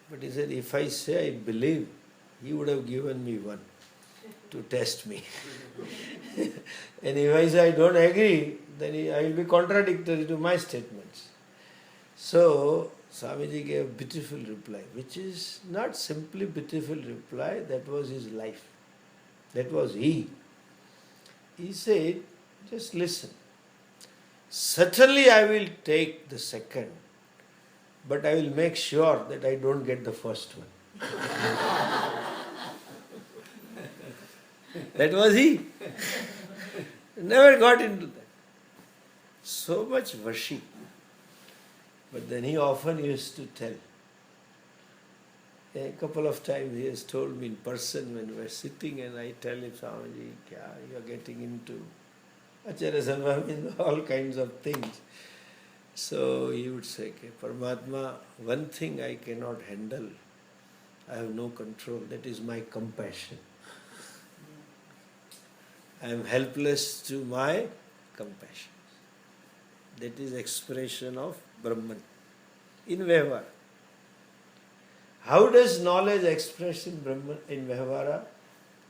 But he said, if I say I believe, he would have given me one to test me. And if I say I don't agree, then I will be contradictory to my statements. So, Swamiji gave a beautiful reply, which is not simply beautiful reply, that was his life. That was he. He said, just listen. Certainly I will take the second, but I will make sure that I don't get the first one. That was he. Never got into that. So much worship. But then he often used to tell. A couple of times he has told me in person when we were sitting, and I tell him, Swamiji, you are getting into Acharya Sambhava means all kinds of things. So he would say, okay, Paramatma, one thing I cannot handle, I have no control, that is my compassion. I am helpless to my compassion. That is expression of Brahman in Vyavahara. How does knowledge express in Brahman, in Vyavahara?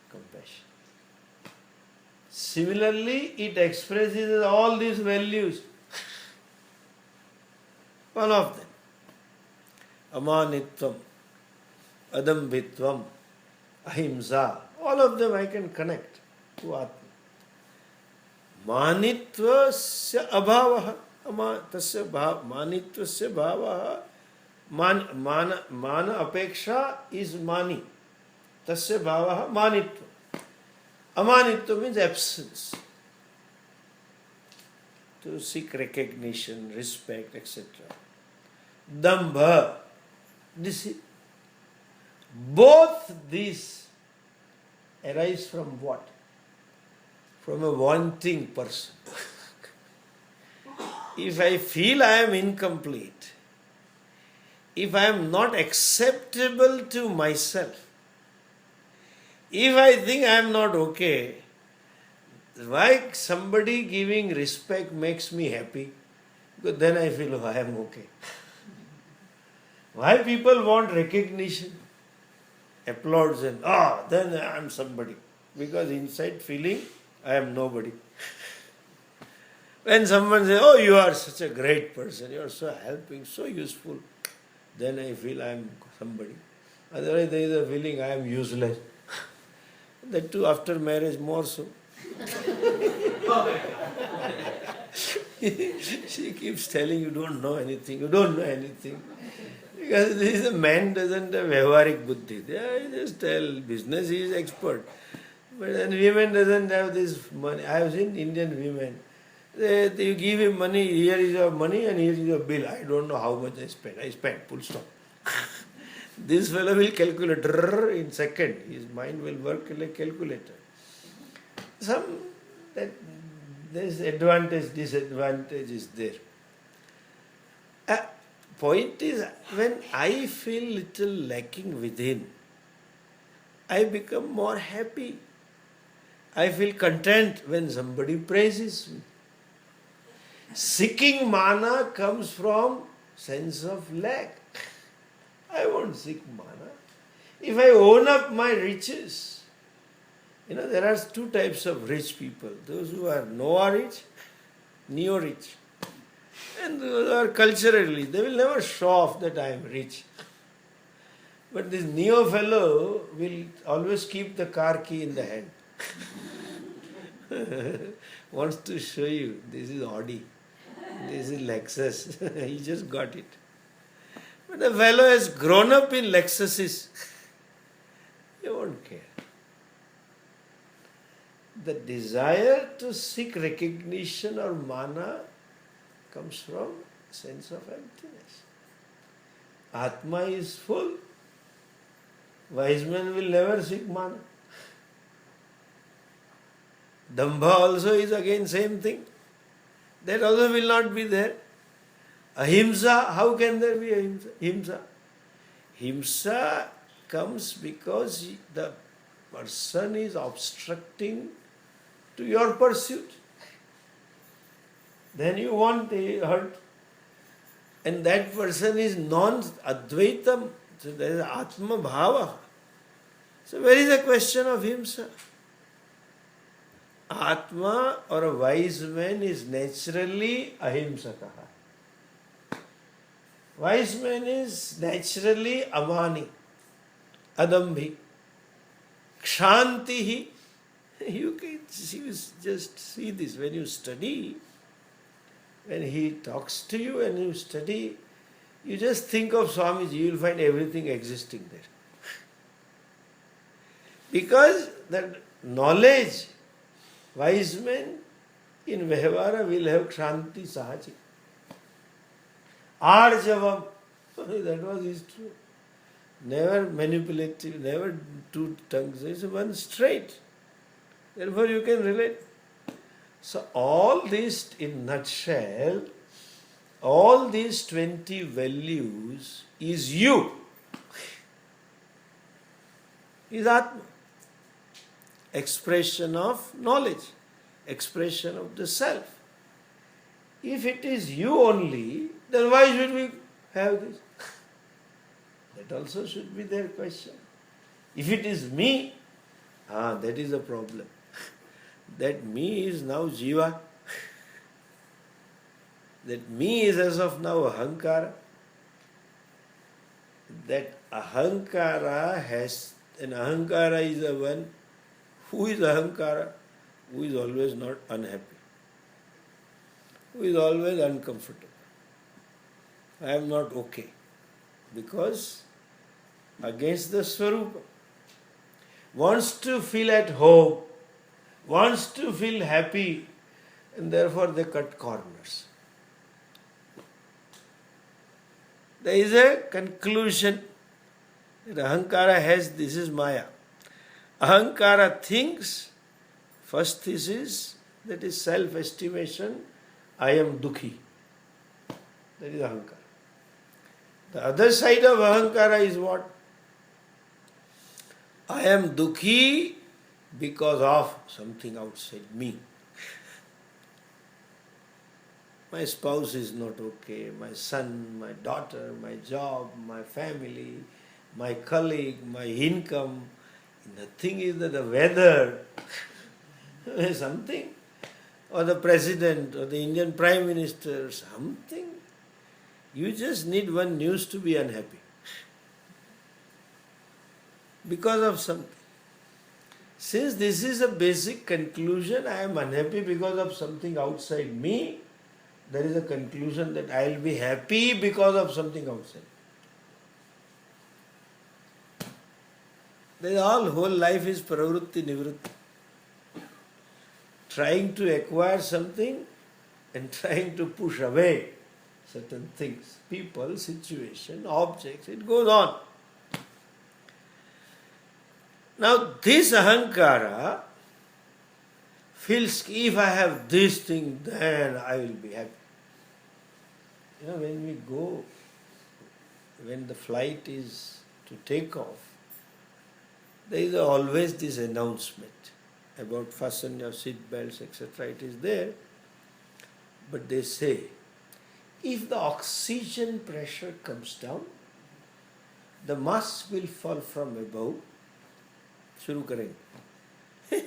Compassion. Similarly, it expresses all these values. One of them. Amanitvam, Adambhitvam, Ahimsa. All of them I can connect to Atma. Manitvasya abhavaha. Manitvasya bhavaha. Mana apeksha is mani. Tasya bhavaha manitva. Amanitva means absence. To seek recognition, respect, etc. Dambha, deceit. Both these arise from what? From a wanting person. If I feel I am incomplete, if I am not acceptable to myself, if I think I am not okay, why somebody giving respect makes me happy? Because then I feel, I am okay. Why people want recognition, applause, and then I am somebody. Because inside feeling, I am nobody. When someone says, you are such a great person, you are so helping, so useful, then I feel I am somebody. Otherwise there is a feeling I am useless. That too after marriage more so. She keeps telling you don't know anything, you don't know anything. Because this man doesn't have Vyavaharik buddhi. They just tell business, he is expert. But then women doesn't have this money. I have seen Indian women. You give him money, here is your money and here is your bill. I don't know how much I spent. I spent, full stop. This fellow will calculate in second. His mind will work like a calculator. There's advantage, disadvantage is there. Point is, when I feel little lacking within, I become more happy. I feel content when somebody praises me. Seeking mana comes from sense of lack. I won't seek mana. If I own up my riches, there are two types of rich people. Those who are Noah rich, neo-rich. And those who are culturally, they will never show off that I am rich. But this neo fellow will always keep the car key in the hand. Wants to show you, this is Audi, this is Lexus. He just got it. But the fellow has grown up in Lexuses. He won't care. The desire to seek recognition or mana comes from sense of emptiness. Atma is full. Wise man will never seek mana. Dambha also is again same thing. That also will not be there. Ahimsa, how can there be ahimsa? Himsa comes because the person is obstructing to your pursuit. Then you want the hurt. And that person is non-advaitam, So there is Atma Bhava. So where is the question of Himsa? Atma or a wise man is naturally ahimsakaha. Wise man is naturally amani, adambhi, kshantihi. You can just see this when you study, when he talks to you and you study, you just think of Swamiji, you will find everything existing there. Because that knowledge, wise men in Vyavhara will have kshanti sahaji. Arjavam, that was his truth. Never manipulative, never two tongues, it's one straight. Therefore you can relate. So all this in nutshell, all these 20 values is you. Is Atma. Expression of knowledge, expression of the self. If it is you only, then why should we have this? That also should be their question. If it is me, that is a problem. That me is now jiva. That me is as of now ahankara. That ahankara has, and ahankara is the one who is ahankara, who is always not unhappy, who is always uncomfortable. I am not okay. Because against the Swarupa, wants to feel at home, wants to feel happy, and therefore they cut corners. There is a conclusion that ahankara has, this is Maya. Ahankara thinks, first thesis, that is self-estimation, I am dukhi. That is ahankara. The other side of ahankara is what? I am dukhi because of something outside me. My spouse is not okay, my son, my daughter, my job, my family, my colleague, my income. Nothing is that the weather, something, or the president, or the Indian Prime Minister, something. You just need one news to be unhappy. Because of something. Since this is a basic conclusion, I am unhappy because of something outside me, there is a conclusion that I will be happy because of something outside. Then whole life is pravrutti nivrutti. Trying to acquire something and trying to push away certain things, people, situation, objects, it goes on. Now this ahankara feels, if I have this thing, then I will be happy. When we go, when the flight is to take off, there is always this announcement about fasten your seat belts, etc. It is there. But they say, if the oxygen pressure comes down, the mask will fall from above. Shuru karenge.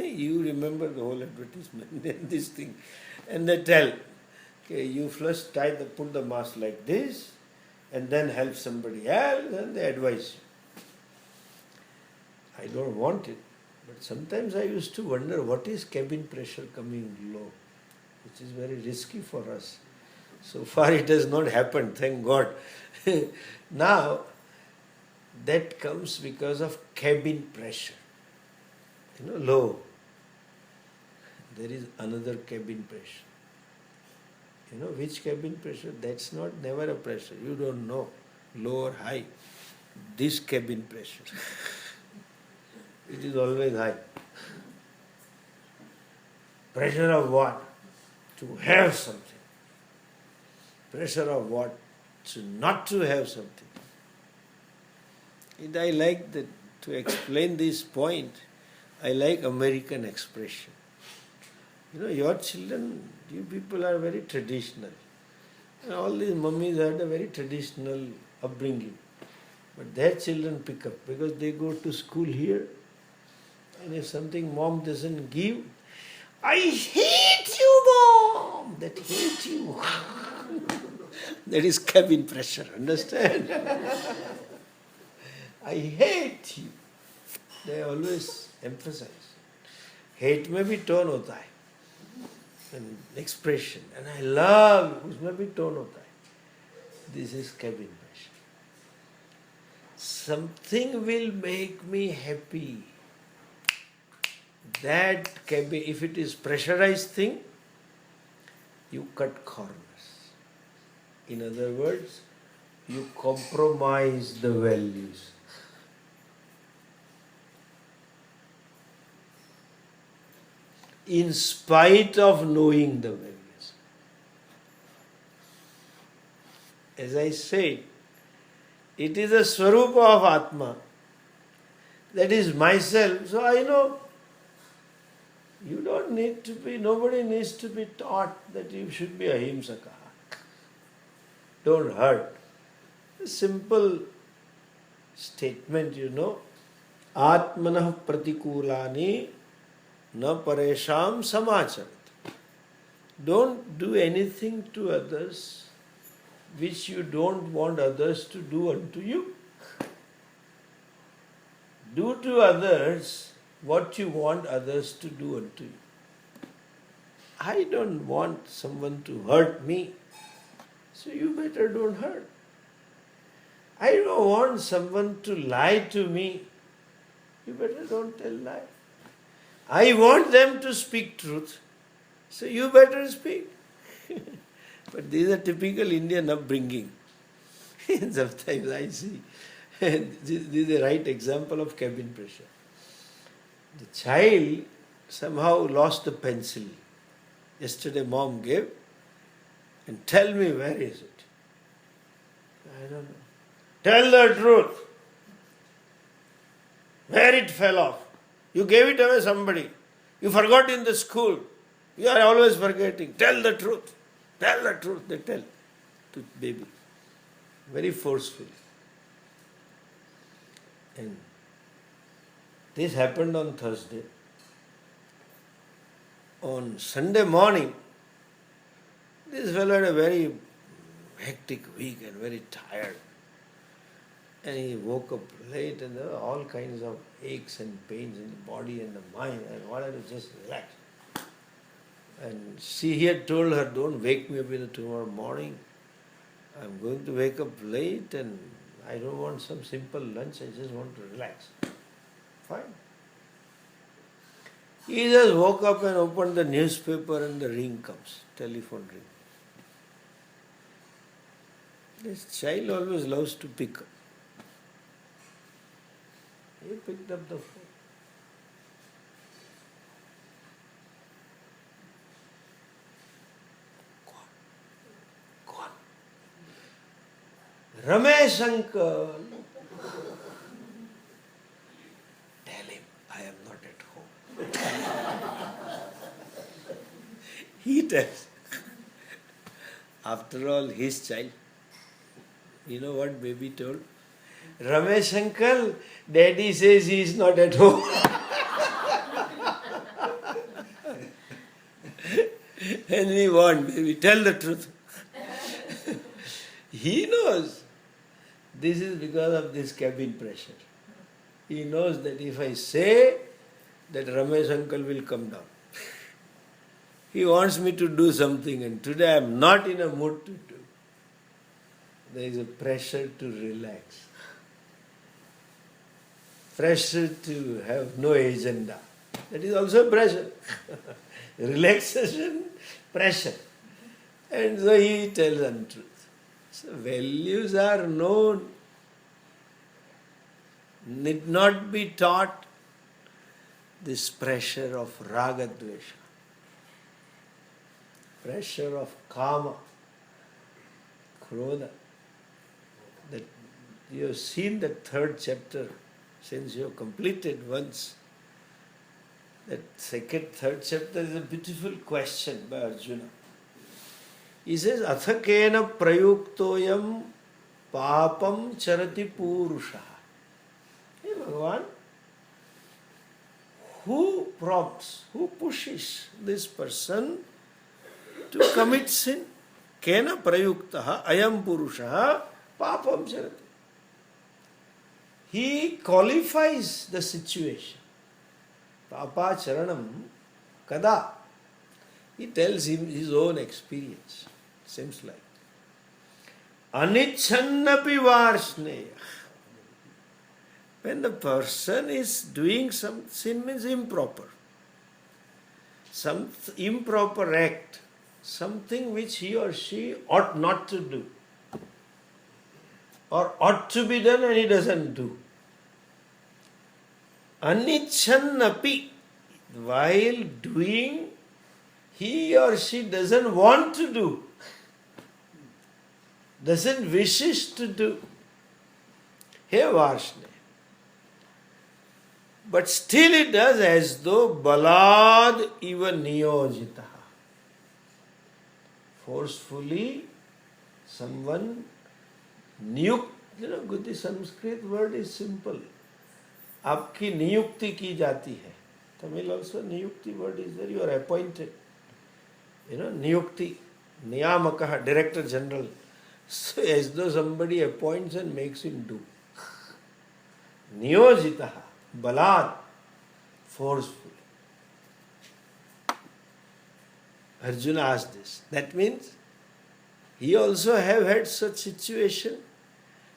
You remember the whole advertisement, this thing. And they tell, okay, you first put the mask like this, and then help somebody else, and they advise you. I don't want it, but sometimes I used to wonder what is cabin pressure coming low, which is very risky for us. So far it has not happened, thank God. Now, that comes because of cabin pressure. Low. There is another cabin pressure. Which cabin pressure? That's never a pressure. You don't know, low or high. This cabin pressure. It is always high. Pressure of what? To have something. Pressure of what? Not to have something. I like to explain this point, I like American expression. Your children, you people are very traditional. All these mummies had a very traditional upbringing. But their children pick up because they go to school here. And if something mom doesn't give, I hate you, mom! That hate you. That is cabin pressure, understand? I hate you. They always emphasize. Hate may be tone hota hai. And expression. And I love you, usme bhi tone hota hai. This is cabin pressure. Something will make me happy. That cabin, if it is pressurized thing, you cut corners. In other words, you compromise the values. In spite of knowing the values. As I said, it is a swarupa of Atma. That is myself. So I know you don't need to be, nobody needs to be taught that you should be ahimsaka. Don't hurt. A simple statement, Atmanah pratikulani na paresham samacharat. Don't do anything to others which you don't want others to do unto you. Do to others what you want others to do unto you. I don't want someone to hurt me, so you better don't hurt. I don't want someone to lie to me, you better don't tell lie. I want them to speak truth, so you better speak. But these are typical Indian upbringing. Sometimes I see. This is the right example of cabin pressure. The child somehow lost the pencil. Yesterday mom gave, and tell me where is it? I don't know. Tell the truth. Where it fell off. You gave it away somebody. You forgot in the school. You are always forgetting. Tell the truth. Tell the truth. They tell to baby. Very forcefully. And this happened on Thursday. On Sunday morning, this fellow had a very hectic week and very tired. And he woke up late and there were all kinds of aches and pains in the body and the mind, and wanted to just relax. And he had told her, don't wake me up in the tomorrow morning. I'm going to wake up late and I don't want some simple lunch, I just want to relax. Fine. He just woke up and opened the newspaper and the ring comes, telephone ring. This child always loves to pick up. He picked up the phone. Go on. Ramesh uncle. Tell him I am not at home. He tells. After all, his child. You know what baby told? Ramesh uncle, daddy says he is not at home. And he warned baby, tell the truth. He knows this is because of this cabin pressure. He knows that if I say that Ramesh uncle will come down. He wants me to do something and today I am not in a mood to do. There is a pressure to relax. Pressure to have no agenda. That is also pressure. Relaxation, pressure. And so he tells untruth. So values are known, need not be taught. This pressure of raga dvesha, pressure of kama, krodha. That you have seen the third chapter. Since you have completed once, that third chapter is a beautiful question by Arjuna. He says, Athakena prayuktoyam papam charati purusha. Hey Bhagavan, who prompts, who pushes this person to commit sin? Kena prayuktaha ayam purusha papam charati. He qualifies the situation. Papa charanam kada. He tells him his own experience. Seems like. Anichannapi varshneya. When the person is doing some sin, means improper. Some improper act. Something which he or she ought not to do. Or ought to be done and he doesn't do. Anichannapi. While doing, he or she doesn't want to do. Doesn't wishes to do. Hey Varshne. But still it does as though balad eva niyojita. Forcefully, someone niyukt. The Sanskrit word is simple. आपकी नियुक्ति की जाती है. Tamil also niyukti word is there. You are appointed. Niyukti, niyamakaha, director general. So as though somebody appoints and makes him do. Niyojitaha, balad, forcefully. Arjuna asked this. That means he also have had such situation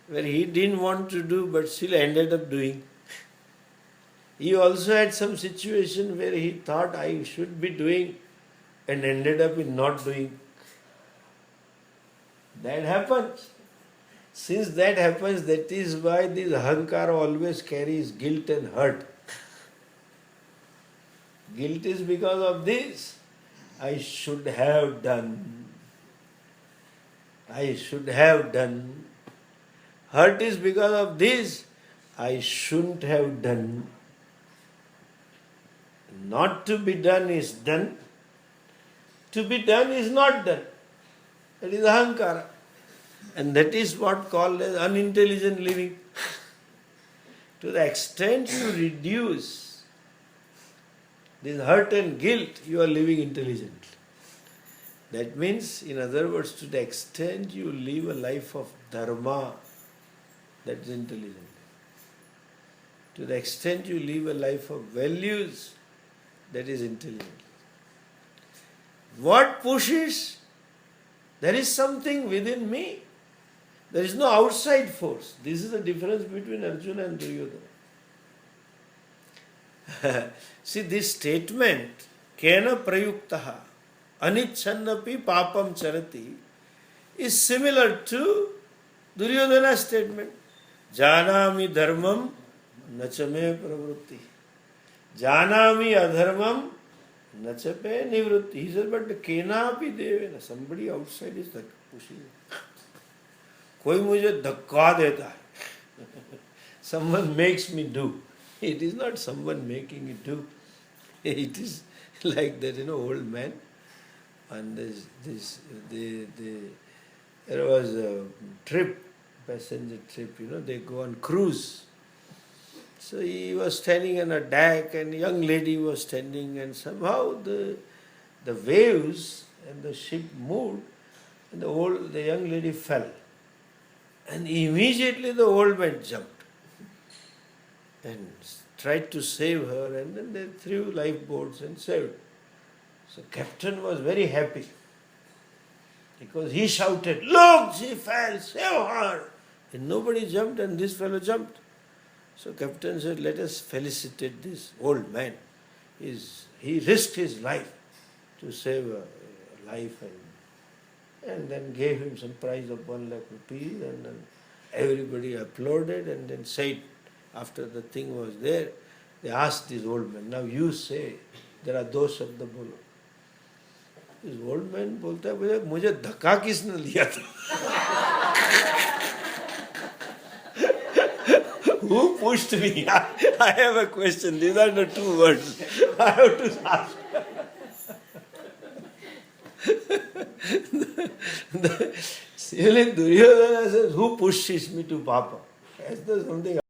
where he didn't want to do but still ended up doing. He also had some situation where he thought I should be doing and ended up in not doing. That happens. Since that happens, that is why this ahankara always carries guilt and hurt. Guilt is because of this. I should have done. I should have done. Hurt is because of this. I shouldn't have done. Not to be done is done. To be done is not done. That is ahankara. And that is what called as unintelligent living. To the extent you reduce this hurt and guilt, you are living intelligently. That means, in other words, to the extent you live a life of dharma, that is intelligent. To the extent you live a life of values, that is intelligent. What pushes? There is something within me. There is no outside force. This is the difference between Arjuna and Duryodhana. See, this statement, Kena prayuktaha, anichannapi papam charati, is similar to Duryodhana's statement. Janami dharmam nachame pravrutti. Janami adharmam nachape nivrutti. He says, but kenapi devena. Somebody outside is pushing. कोई मुझे धक्का देता है. Someone makes me do. It is not someone making me do. It is like that, old man. And there was a trip, passenger trip, they go on cruise. So he was standing on a deck and a young lady was standing, and somehow the waves and the ship moved and the young lady fell. And immediately the old man jumped and tried to save her, and then they threw lifeboats and saved. So captain was very happy because he shouted, "Look, she fell, save her!" And nobody jumped and this fellow jumped. So captain said, "Let us felicitate this old man. He risked his life to save a life," and then gave him some prize of 1 lakh rupees, and then everybody applauded, and then said, after the thing was there, they asked this old man, "Now you say, there are दो शब्द बोलो." This old man बोलता है, "भैया मुझे धक्का किसने लिया था?" Who pushed me? I have a question. These are the 2 words. I have to ask. Even Duryodhana says, who pushes me to Papa? That's the something